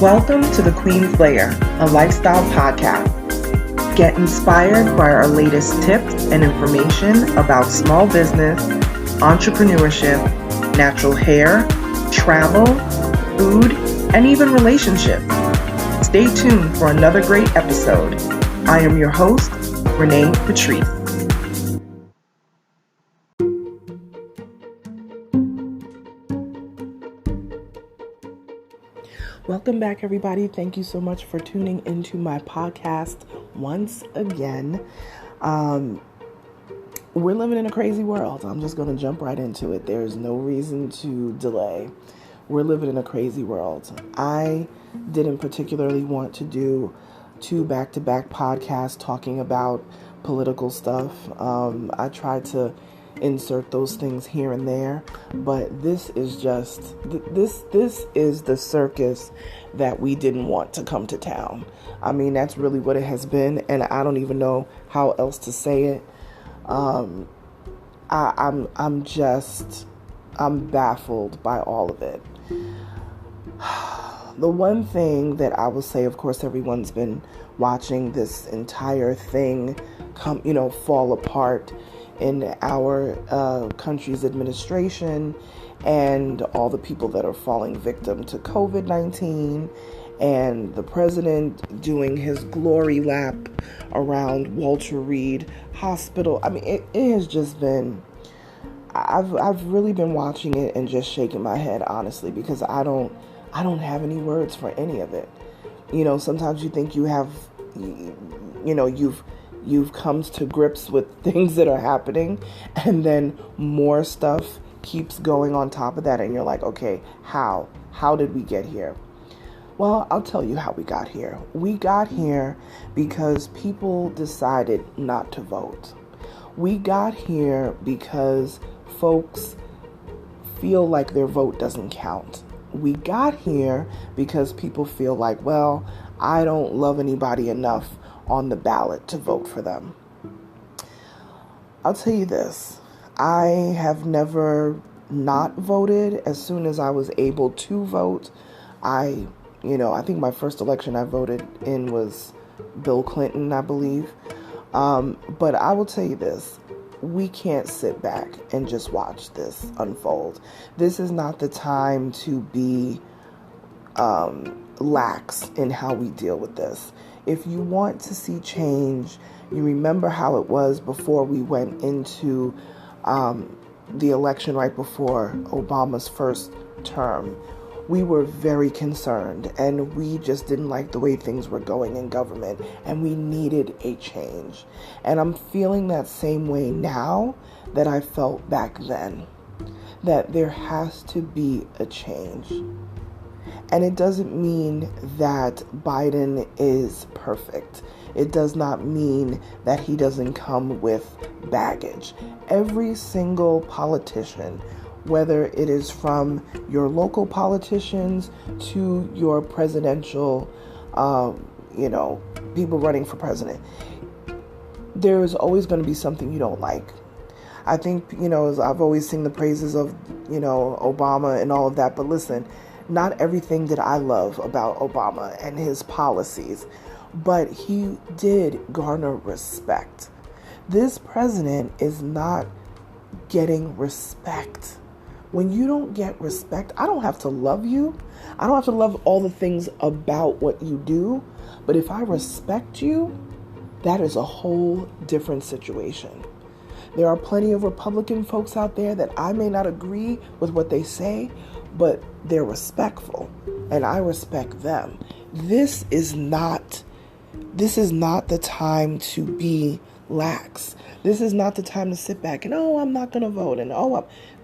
Welcome to the Queen's Lair, a lifestyle podcast. Get inspired by our latest tips and information about small business, entrepreneurship, natural hair, travel, food, and even relationships. Stay tuned for another great episode. I am your host, Renee Patrice. Welcome back, everybody. Thank you so much for tuning into my podcast once again. We're living in a crazy world. I'm just going to jump right into it. There's no reason to delay. We're living in a crazy world. I didn't particularly want to do 2 back-to-back podcasts talking about political stuff. I tried to insert those things here and there, but this is just this is the circus that we didn't want to come to town. I mean, that's really what it has been, and I don't even know how else to say it. I'm baffled by all of it. The one thing that I will say, of course, everyone's been watching this entire thing fall apart in our country's administration, and all the people that are falling victim to COVID-19, and the president doing his glory lap around Walter Reed Hospital. I mean, it has just been, I've really been watching it and just shaking my head, honestly, because I don't have any words for any of it. You know, sometimes you think you have, you've come to grips with things that are happening, and then more stuff keeps going on top of that, and you're like, okay, how did we get here? Well, I'll tell you how we got here. We got here because people decided not to vote. We got here because folks feel like their vote doesn't count. We got here because people feel like, well, I don't love anybody enough on the ballot to vote for them. I'll tell you this, I have never not voted. As soon as I was able to vote, I think my first election I voted in was Bill Clinton, I believe. But I will tell you this, we can't sit back and just watch this unfold. This is not the time to be lax in how we deal with this. If you want to see change, you remember how it was before we went into the election right before Obama's first term. We were very concerned, and we just didn't like the way things were going in government, and we needed a change. And I'm feeling that same way now that I felt back then, that there has to be a change. And it doesn't mean that Biden is perfect. It does not mean that he doesn't come with baggage. Every single politician, whether it is from your local politicians to your presidential, people running for president, there is always going to be something you don't like. I think, I've always seen the praises of, Obama and all of that, but listen, not everything that I love about Obama and his policies, but he did garner respect. This president is not getting respect. When you don't get respect, I don't have to love you. I don't have to love all the things about what you do, but if I respect you, that is a whole different situation. There are plenty of Republican folks out there that I may not agree with what they say, but they're respectful, and I respect them. This is not the time to be lax. This is not the time to sit back and, I'm not going to vote. And,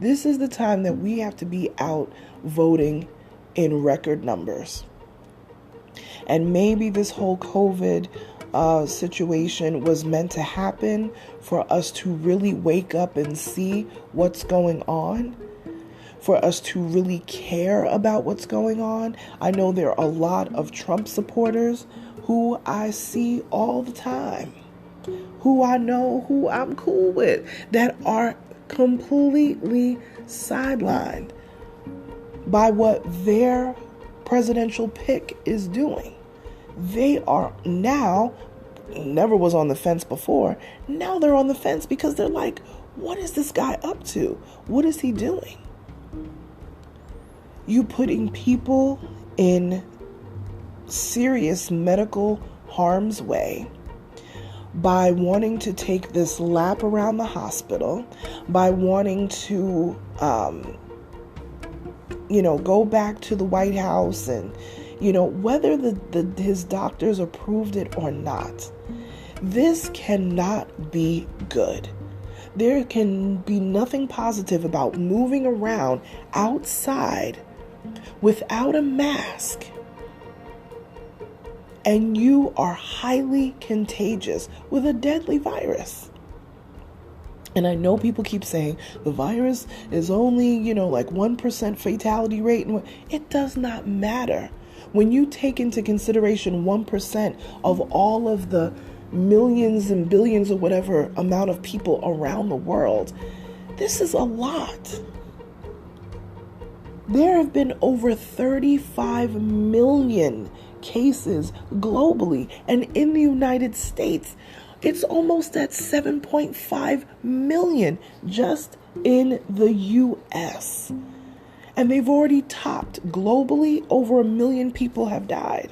this is the time that we have to be out voting in record numbers. And maybe this whole COVID situation was meant to happen for us to really wake up and see what's going on, for us to really care about what's going on. I know there are a lot of Trump supporters who I see all the time, who I know, who I'm cool with, that are completely sidelined by what their presidential pick is doing. They are now, never was on the fence before, now they're on the fence because they're like, what is this guy up to? What is he doing? You putting people in serious medical harm's way by wanting to take this lap around the hospital, by wanting to, go back to the White House and, whether his doctors approved it or not. This cannot be good. There can be nothing positive about moving around outside without a mask, and you are highly contagious with a deadly virus. And I know people keep saying the virus is only, like 1% fatality rate. And it does not matter. When you take into consideration 1% of all of the millions and billions or whatever amount of people around the world, this is a lot. There have been over 35 million cases globally, and in the United States, it's almost at 7.5 million just in the U.S. And they've already topped globally. Over 1 million people have died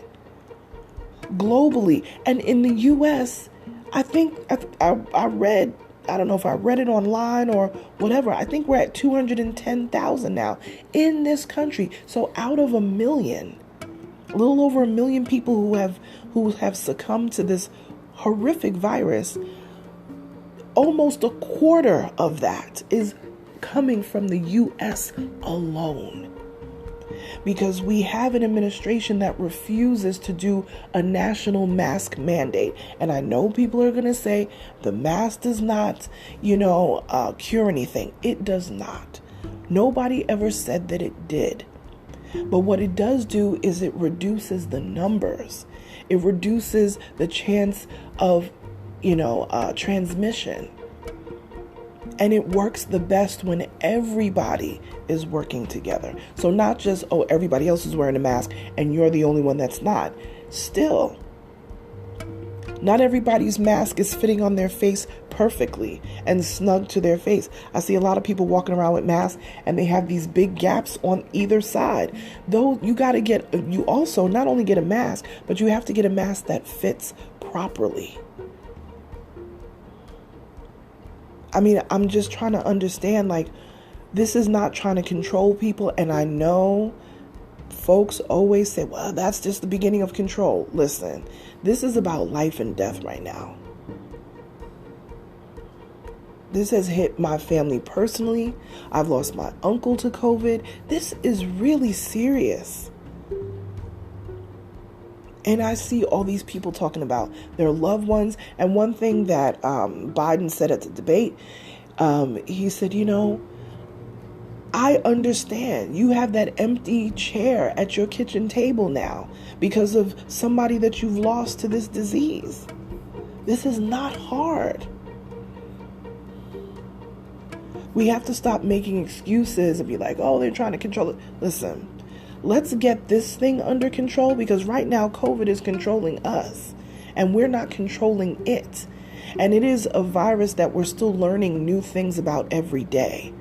globally. And in the U.S., I think I read, I don't know if I read it online or whatever, I think we're at 210,000 now in this country. So out of 1 million, a little over 1 million people who have succumbed to this horrific virus, almost a quarter of that is coming from the U.S. alone. Because we have an administration that refuses to do a national mask mandate. And I know people are going to say the mask does not, cure anything. It does not. Nobody ever said that it did. But what it does do is it reduces the numbers. It reduces the chance of, transmission. And it works the best when everybody is working together. So not just, everybody else is wearing a mask and you're the only one that's not. Still, not everybody's mask is fitting on their face perfectly and snug to their face. I see a lot of people walking around with masks and they have these big gaps on either side. Though you also not only get a mask, but you have to get a mask that fits properly. I mean, I'm just trying to understand, this is not trying to control people. And I know folks always say, well, that's just the beginning of control. Listen, this is about life and death right now. This has hit my family personally. I've lost my uncle to COVID. This is really serious. And I see all these people talking about their loved ones. And one thing that Biden said at the debate, he said, I understand you have that empty chair at your kitchen table now because of somebody that you've lost to this disease. This is not hard. We have to stop making excuses and be like, they're trying to control it. Listen. Let's get this thing under control, because right now COVID is controlling us and we're not controlling it. And it is a virus that we're still learning new things about every day.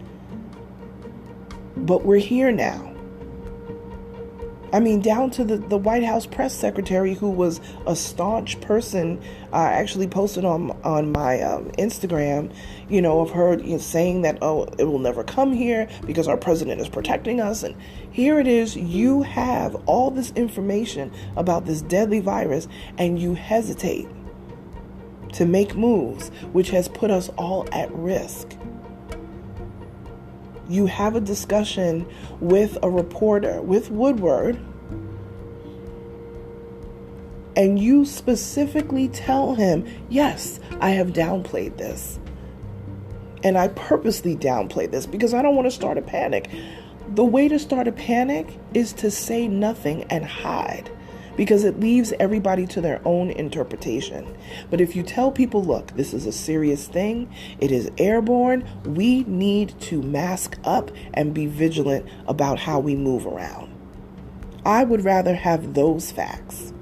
But we're here now. I mean, down to the White House press secretary, who was a staunch person. I actually posted on my Instagram, of her saying that, it will never come here because our president is protecting us. And here it is. You have all this information about this deadly virus and you hesitate to make moves, which has put us all at risk. You have a discussion with a reporter, with Woodward, and you specifically tell him, yes, I have downplayed this. And I purposely downplayed this because I don't want to start a panic. The way to start a panic is to say nothing and hide, because it leaves everybody to their own interpretation. But if you tell people, look, this is a serious thing, it is airborne, we need to mask up and be vigilant about how we move around. I would rather have those facts.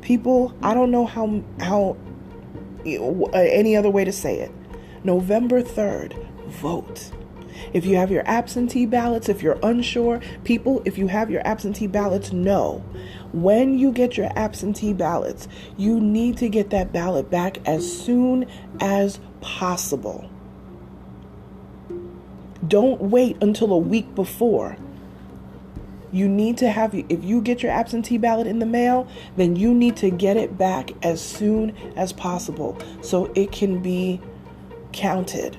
People, I don't know how any other way to say it. November 3rd, vote. If you have your absentee ballots, if you're unsure, people, if you have your absentee ballots, know when you get your absentee ballots, you need to get that ballot back as soon as possible. Don't wait until a week before. You need to have, if you get your absentee ballot in the mail, then you need to get it back as soon as possible so it can be counted.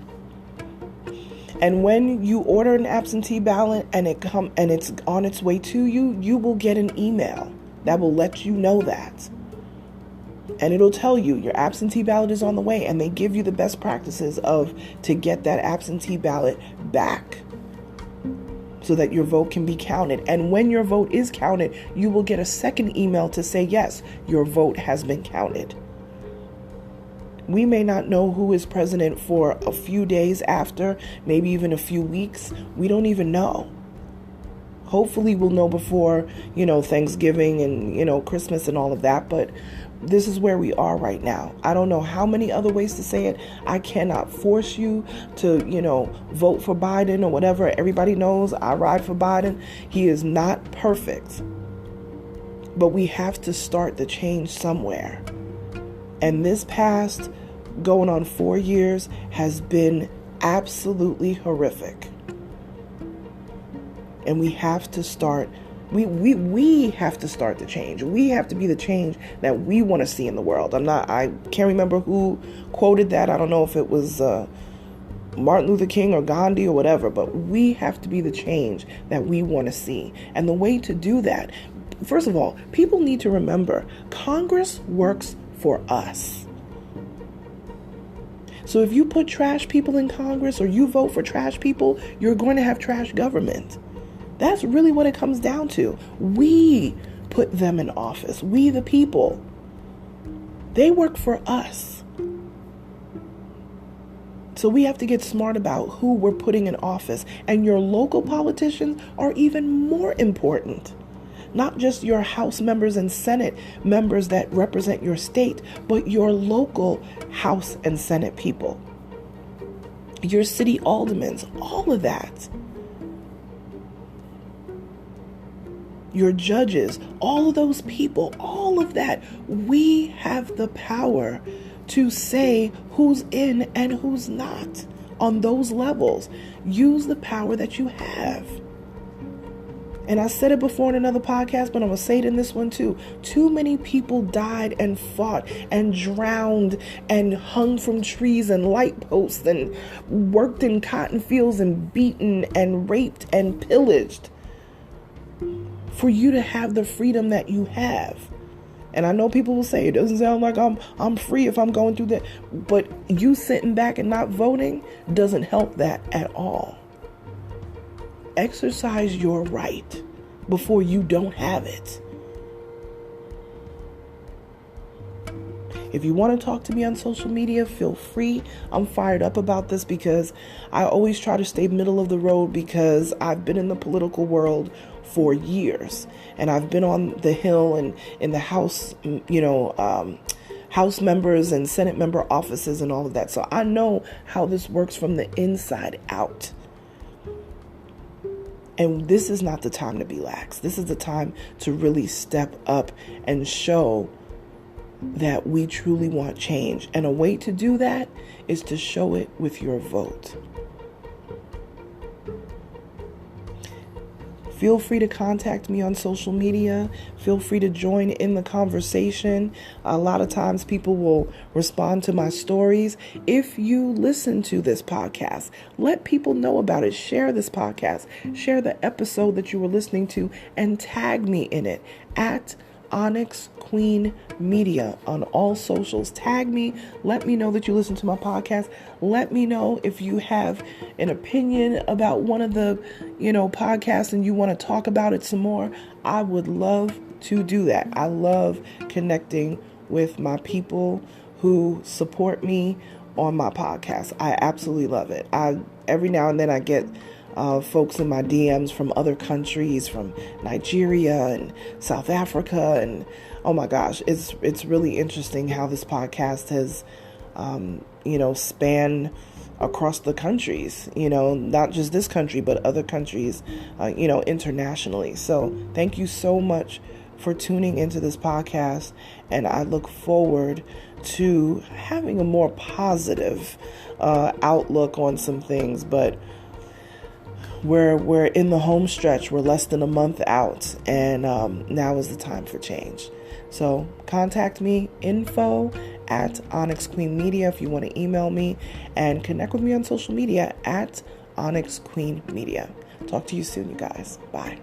And when you order an absentee ballot and it's on its way to you, you will get an email that will let you know that. And it'll tell you your absentee ballot is on the way, and they give you the best practices to get that absentee ballot back so that your vote can be counted. And when your vote is counted, you will get a second email to say, yes, your vote has been counted. We may not know who is president for a few days after, maybe even a few weeks. We don't even know. Hopefully we'll know before, Thanksgiving and, Christmas and all of that. But this is where we are right now. I don't know how many other ways to say it. I cannot force you to, vote for Biden or whatever. Everybody knows I ride for Biden. He is not perfect. But we have to start the change somewhere. And this past going on 4 years has been absolutely horrific. And we have to start, we have to start the change. We have to be the change that we want to see in the world. I can't remember who quoted that. I don't know if it was Martin Luther King or Gandhi or whatever, but we have to be the change that we want to see. And the way to do that, first of all, people need to remember Congress works for us. So if you put trash people in Congress or you vote for trash people, you're going to have trash government. That's really what it comes down to. We put them in office. We, the people. They work for us. So we have to get smart about who we're putting in office. And your local politicians are even more important. Not just your House members and Senate members that represent your state, but your local House and Senate people. Your city aldermen, all of that. Your judges, all of those people, all of that. We have the power to say who's in and who's not on those levels. Use the power that you have. And I said it before in another podcast, but I'm going to say it in this one too. Too many people died and fought and drowned and hung from trees and light posts and worked in cotton fields and beaten and raped and pillaged for you to have the freedom that you have. And I know people will say, it doesn't sound like I'm free if I'm going through that. But you sitting back and not voting doesn't help that at all. Exercise your right before you don't have it. If you want to talk to me on social media, feel free. I'm fired up about this because I always try to stay middle of the road because I've been in the political world for years. And I've been on the Hill and in the House, House members and Senate member offices and all of that. So I know how this works from the inside out. And this is not the time to be lax. This is the time to really step up and show that we truly want change. And a way to do that is to show it with your vote. Feel free to contact me on social media. Feel free to join in the conversation. A lot of times people will respond to my stories. If you listen to this podcast, let people know about it. Share this podcast. Share the episode that you were listening to and tag me in it at Onyx Queen Media on all socials. Tag me. Let me know that you listen to my podcast. Let me know if you have an opinion about one of the, podcasts and you want to talk about it some more. I would love to do that. I love connecting with my people who support me on my podcast. I absolutely love it. Every now and then I get folks in my DMs from other countries, from Nigeria and South Africa, and oh my gosh, it's really interesting how this podcast has, spanned across the countries, not just this country, but other countries, internationally. So thank you so much for tuning into this podcast. And I look forward to having a more positive outlook on some things. But we're in the home stretch. We're less than a month out. And now is the time for change. So contact me, info@OnyxQueenMedia if you want to email me, and connect with me on social media @OnyxQueenMedia. Talk to you soon, you guys. Bye.